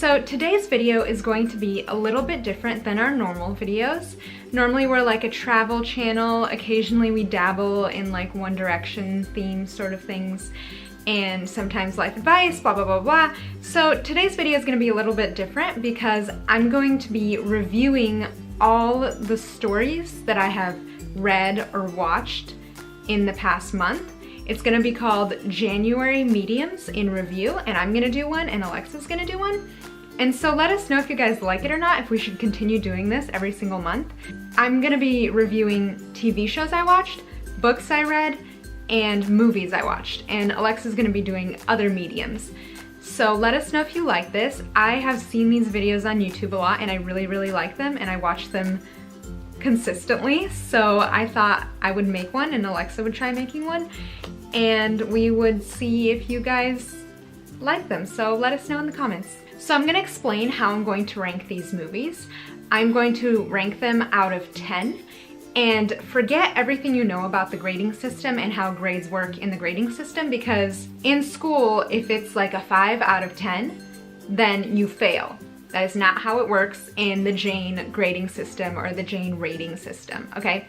So today's video is going to be a little bit different than our normal videos. Normally we're like a travel channel, occasionally we dabble in like One Direction theme sort of things, and sometimes life advice, blah blah blah blah. So today's video is going to be a little bit different because I'm going to be reviewing all the stories that I have read or watched in the past month. It's gonna be called January Mediums in Review, and I'm gonna do one and Alexa's gonna do one. And so let us know if you guys like it or not, if we should continue doing this every single month. I'm gonna be reviewing TV shows I watched, books I read, and movies I watched. And Alexa's gonna be doing other mediums. So let us know if you like this. I have seen these videos on YouTube a lot and I really like them, and I watch them consistently, so I thought I would make one and Alexa would try making one and we would see if you guys like them. So let us know in the comments. So I'm going to explain how I'm going to rank these movies. I'm going to rank them out of 10 and forget everything you know about the grading system and how grades work in the grading system, because in school if it's like a 5 out of 10 then you fail. That is not how it works in the Jane grading system or the Jane rating system, okay?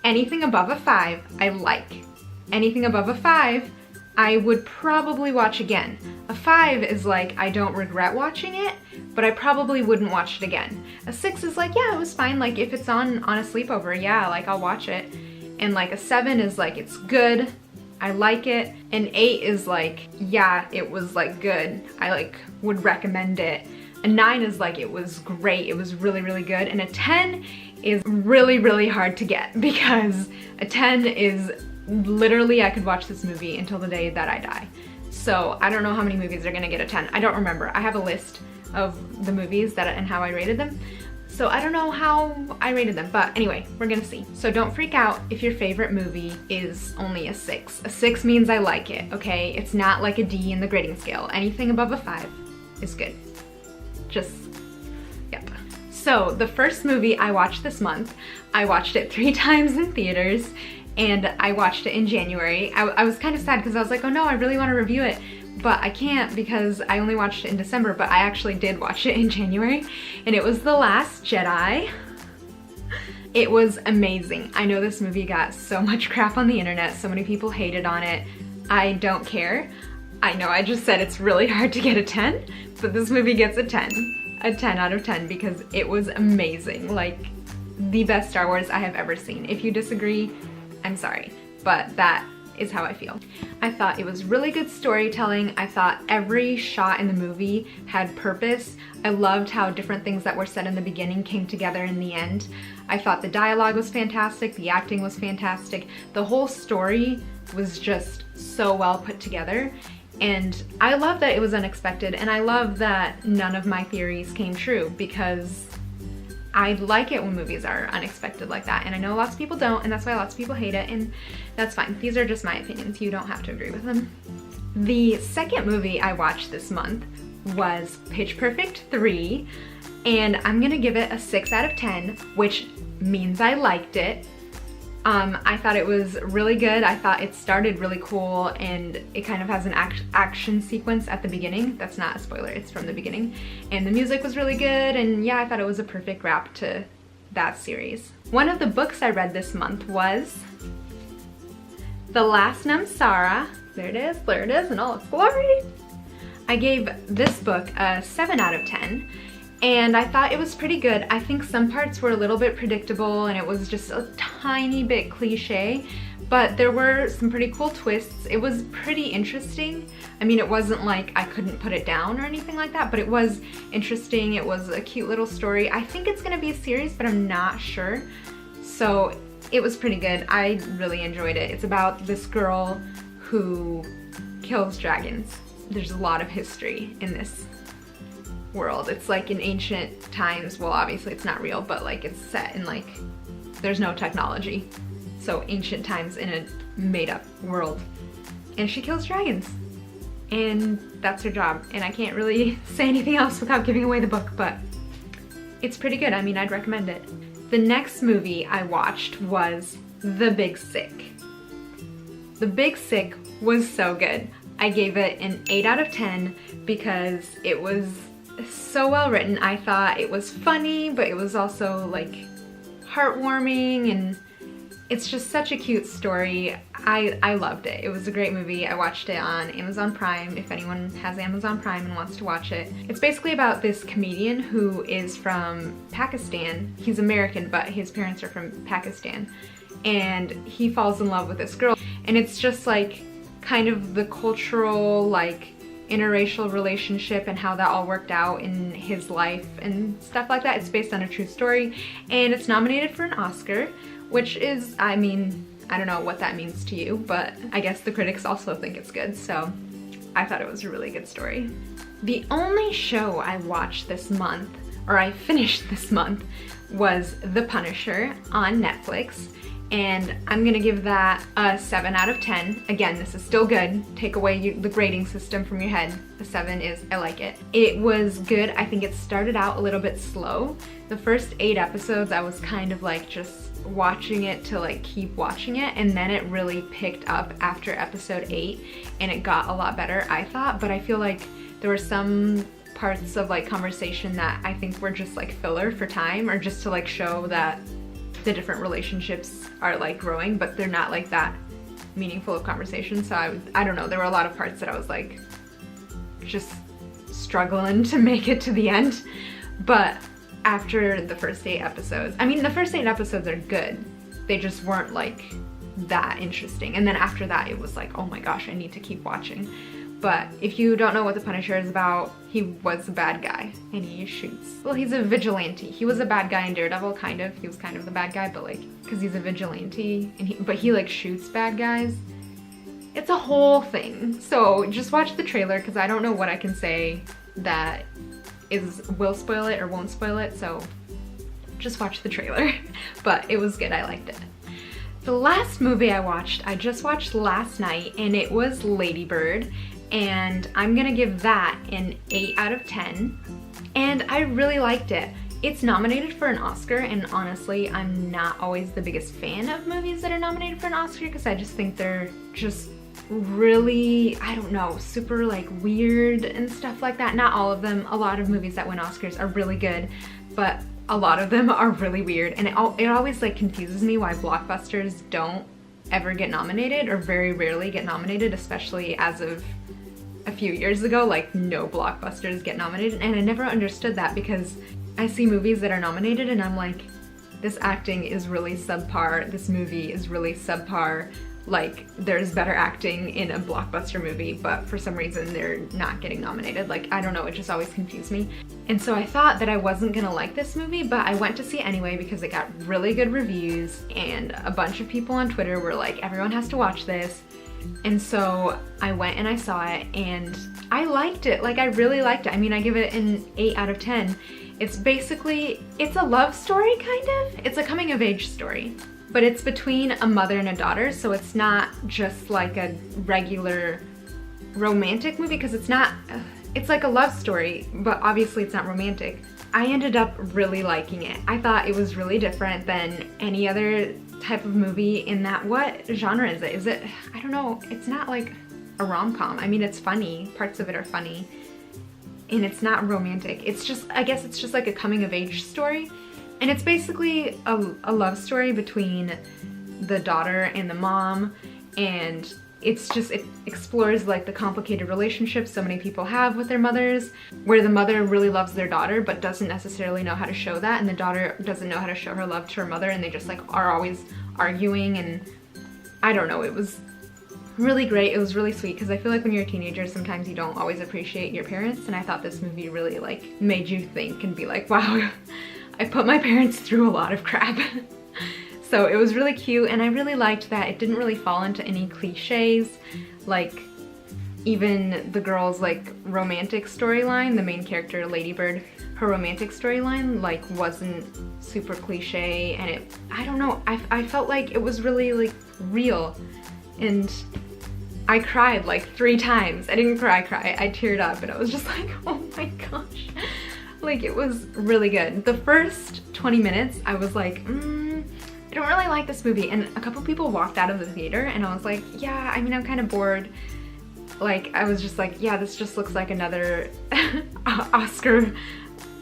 Anything above a 5, I like. Anything above a 5, I would probably watch again. A 5 is like, I don't regret watching it, but I probably wouldn't watch it again. A 6 is like, yeah, it was fine. Like if it's on a sleepover, yeah, like I'll watch it. And like a 7 is like, it's good, I like it. An 8 is like, yeah, it was like good. I like would recommend it. A 9 is like, it was great, it was really good. And a 10 is really hard to get, because a 10 is literally, I could watch this movie until the day that I die. So I don't know how many movies are gonna get a 10. I don't remember. I have a list of the movies and how I rated them. So I don't know how I rated them, but anyway, we're gonna see. So don't freak out if your favorite movie is only a 6. A 6 means I like it, okay? It's not like a D in the grading scale. Anything above a 5 is good. Yep. So the first movie I watched this month, I watched it 3 times in theaters, and I watched it in January. I was kind of sad because I was like, oh no, I really want to review it, but I can't because I only watched it in December, but I actually did watch it in January, and it was The Last Jedi. It was amazing. I know this movie got so much crap on the internet, so many people hated on it. I don't care. I know I just said it's really hard to get a 10, but this movie gets a 10 out of 10 because it was amazing. Like, the best Star Wars I have ever seen. If you disagree, I'm sorry, but that is how I feel. I thought it was really good storytelling. I thought every shot in the movie had purpose. I loved how different things that were said in the beginning came together in the end. I thought the dialogue was fantastic, the acting was fantastic, the whole story was just so well put together. And I love that it was unexpected, and I love that none of my theories came true, because I like it when movies are unexpected like that, and I know lots of people don't, and that's why lots of people hate it, and that's fine. These are just my opinions. You don't have to agree with them. The second movie I watched this month was Pitch Perfect 3, and I'm gonna give it a 6 out of 10, which means I liked it. I thought it was really good. I thought it started really cool, and it kind of has an action sequence at the beginning. That's not a spoiler, it's from the beginning. And the music was really good, and yeah, I thought it was a perfect wrap to that series. One of the books I read this month was The Last Namsara. There it is in all its glory. I gave this book a 7 out of 10. And I thought it was pretty good. I think some parts were a little bit predictable and it was just a tiny bit cliche, but there were some pretty cool twists. It was pretty interesting. I mean, it wasn't like I couldn't put it down or anything like that, but it was interesting. It was a cute little story. I think it's gonna be a series, but I'm not sure. So it was pretty good. I really enjoyed it. It's about this girl who kills dragons. There's a lot of history in this world. It's like in ancient times. Well, obviously it's not real, but like it's set in like, there's no technology. So ancient times in a made up world. And she kills dragons. And that's her job. And I can't really say anything else without giving away the book, but it's pretty good. I mean, I'd recommend it. The next movie I watched was The Big Sick. The Big Sick was so good. I gave it an 8 out of 10 because it was so well written. I thought it was funny, but it was also like heartwarming, and it's just such a cute story. I loved it. It was a great movie. I watched it on Amazon Prime, if anyone has Amazon Prime and wants to watch it. It's basically about this comedian who is from Pakistan. He's American, but his parents are from Pakistan. And he falls in love with this girl. And it's just like kind of the cultural, like, interracial relationship and how that all worked out in his life and stuff like that. It's based on a true story, and it's nominated for an Oscar, which is, I mean, I don't know what that means to you, but I guess the critics also think it's good, so I thought it was a really good story. The only show I watched this month, or I finished this month, was The Punisher on Netflix. And I'm gonna give that a 7 out of 10. Again, this is still good. Take away the grading system from your head. The 7 is, I like it. It was good. I think it started out a little bit slow. The first 8 episodes, I was kind of like just watching it to like keep watching it, and then it really picked up after episode 8, and it got a lot better, I thought. But I feel like there were some parts of like conversation that I think were just like filler for time, or just to like show that the different relationships are like growing, but they're not like that meaningful of conversation. So I don't know, there were a lot of parts that I was like just struggling to make it to the end. But after the first 8 episodes, I mean, the first 8 episodes are good, they just weren't like that interesting. And then after that it was like, oh my gosh, I need to keep watching. But if you don't know what The Punisher is about, he was a bad guy and he shoots. Well, he's a vigilante. He was a bad guy in Daredevil, kind of. He was kind of the bad guy, but like, because he's a vigilante, and but he like shoots bad guys. It's a whole thing. So just watch the trailer, because I don't know what I can say that will spoil it or won't spoil it. So just watch the trailer. But it was good. I liked it. The last movie I just watched last night, and it was Lady Bird. And I'm gonna give that an 8 out of 10. And I really liked it. It's nominated for an Oscar, and honestly, I'm not always the biggest fan of movies that are nominated for an Oscar, because I just think they're just really, I don't know, super like weird and stuff like that. Not all of them. A lot of movies that win Oscars are really good, but a lot of them are really weird. And it always like confuses me why blockbusters don't ever get nominated, or very rarely get nominated, especially as of a few years ago. Like, no blockbusters get nominated, and I never understood that, because I see movies that are nominated and I'm like, this acting is really subpar, this movie is really subpar, like there's better acting in a blockbuster movie, but for some reason they're not getting nominated. Like, I don't know, it just always confused me. And so I thought that I wasn't gonna like this movie, but I went to see it anyway because it got really good reviews, and a bunch of people on Twitter were like, everyone has to watch this. And so I went and I saw it, and I liked it. Like, I really liked it. I mean, I give it an 8 out of 10. It's basically, it's a love story, kind of. It's a coming of age story, but it's between a mother and a daughter, so it's not just like a regular romantic movie, because it's not, it's like a love story, but obviously it's not romantic. I ended up really liking it. I thought it was really different than any other type of movie in that, what genre is it? Is it, I don't know, it's not like a rom-com. I mean, it's funny, parts of it are funny, and it's not romantic. It's just, I guess it's just like a coming of age story. And it's basically a love story between the daughter and the mom, and it's just, it explores like the complicated relationships so many people have with their mothers, where the mother really loves their daughter but doesn't necessarily know how to show that, and the daughter doesn't know how to show her love to her mother, and they just like are always arguing. And I don't know, it was really great. It was really sweet, because I feel like when you're a teenager sometimes you don't always appreciate your parents, and I thought this movie really like made you think and be like, wow, I put my parents through a lot of crap. So it was really cute, and I really liked that it didn't really fall into any cliches. Like, even the girl's like romantic storyline, the main character Lady Bird, her romantic storyline like wasn't super cliche, and it, I don't know, I felt like it was really like real. And I cried like 3 times. I didn't cry, I teared up, and I was just like, oh my gosh. Like, it was really good. The first 20 minutes, I was like, I don't really like this movie. And a couple people walked out of the theater, and I was like, yeah, I mean, I'm kind of bored. Like, I was just like, yeah, this just looks like another Oscar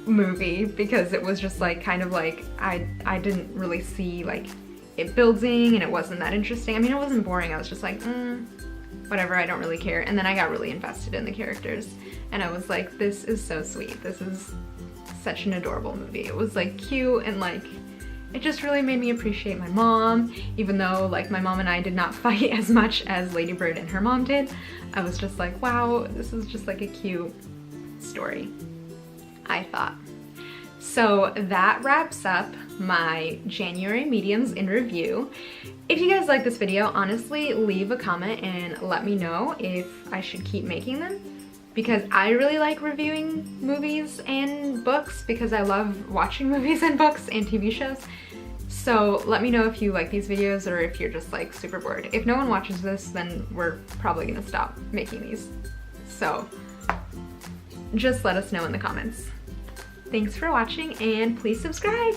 movie, because it was just like kind of like I didn't really see like it building, and it wasn't that interesting. I mean, it wasn't boring. I was just like, whatever, I don't really care. And then I got really invested in the characters, and I was like, this is so sweet. This is such an adorable movie. It was like cute, and like it just really made me appreciate my mom, even though like my mom and I did not fight as much as Lady Bird and her mom did. I was just like, wow, this is just like a cute story, I thought. So that wraps up my January mediums in review. If you guys like this video, honestly, leave a comment and let me know if I should keep making them, because I really like reviewing movies and books, because I love watching movies and books and TV shows. So let me know if you like these videos, or if you're just like super bored. If no one watches this, then we're probably gonna stop making these. So just let us know in the comments. Thanks for watching, and please subscribe.